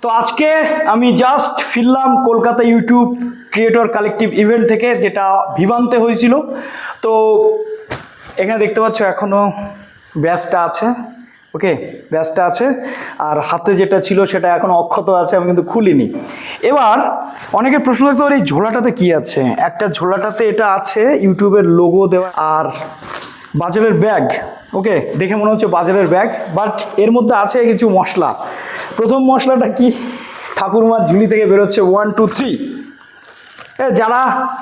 তো আজকে আমি জাস্ট ফিরলাম Kolkata YouTube creator collective event থেকে, যেটা ভিভান্তে হয়েছিল। তো এখানে দেখতে পাচ্ছ এখনও ব্যাচটা আছে, ওকে, ব্যাচটা আছে, আর হাতে যেটা ছিল সেটা এখনও অক্ষত আছে, আমি কিন্তু খুলিনি। এবার অনেকের প্রশ্ন থাকতে পারে এই ঝোলাটাতে কী আছে। একটা ঝোলাটাতে এটা আছে ইউটিউবের লোগো দেওয়া আর বাজারের ব্যাগ, ওকে, দেখে মনে হচ্ছে বাজারের ব্যাগ, বাট এর মধ্যে আছে কিছু মশলা। প্রথম মশলাটা কি, ঠাকুরমার ঝুলি থেকে বেরোচ্ছে 1 2 3। যারা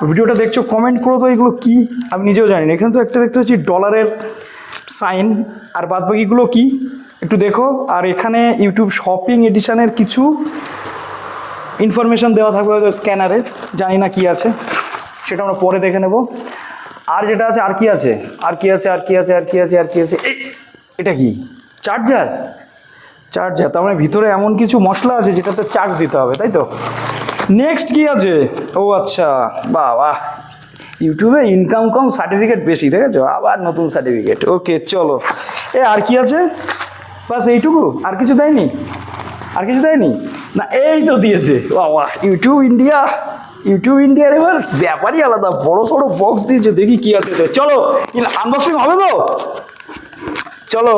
ভিডিওটা দেখছো কমেন্ট করো তো এগুলো কি, আমি নিজেও জানি না। এখানে তো একটা দেখতে পাচ্ছি ডলারের সাইন, আর বাদ বাকিগুলো কি একটু দেখো। আর এখানে ইউটিউব শপিং এডিশনের কিছু ইনফরমেশান দেওয়া থাকবে হয়তো স্ক্যানারে, জানি না কি আছে, সেটা আমরা পরে দেখে নেব। আর যেটা আছে, আর কি আছে, আর কি আছে, আর কি আছে, আর কি আছে, আর কি আছে, এটা কি চার্জার, চার্জার, তার মানে ভিতরে এমন কিছু মশলা আছে যেটাতে চার্জ দিতে হবে, তাই তো। নেক্সট কি আছে, ও আচ্ছা, বাহ বাহ, ইউটিউবে ইনকাম কম সার্টিফিকেট বেশি, দেখেছো, আবার নতুন সার্টিফিকেট, ওকে চলো। আর কি আছে, বাস এইটুকু, আর কিছু দেয়নি, আর কিছু দেয়নি না, এই তো দিয়েছে, বাহ বাহ, ইউটিউব ইন্ডিয়া, ইউটিউব ইন্ডিয়ার এবার ব্যাপারই আলাদা, বড় সড়ো বক্স দিয়েছে, দেখি কি আছে। চলো আনবক্সিং হবে তো, চলো।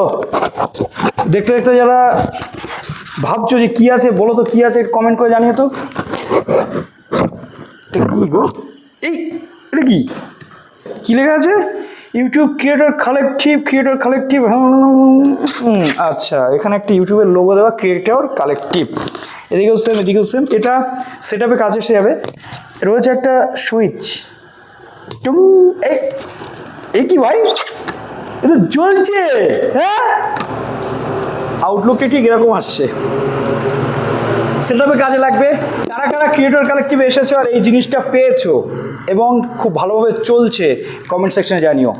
দেখতে দেখতে যারা ভাবছো যে কী আছে বলো তো, কী আছে কমেন্ট করে জানিয়ে তো। এটা কী গো, এটা কি, কী লেখা আছে, YouTube creator collective, creator collective, আচ্ছা, এখানে একটা ইউটিউবের লোগো দেওয়া, ক্রিয়েটর কালেকটিভ, এদিকেও সেম, এদিকেও সেম। এটা সেট আপে কাজ এসে যাবে। রয়েছে একটা সুইচ, এই কি ভাই, এটা জ্বলছে, হ্যাঁ, আউটলুকটা ঠিক এরকম আসছে, সেটাপে কাজে লাগবে। কারা কারা ক্রিয়েটর কালেকটিভে এসেছো আর এই জিনিসটা পেয়েছো এবং খুব ভালোভাবে চলছে, কমেন্ট সেকশনে জানিও।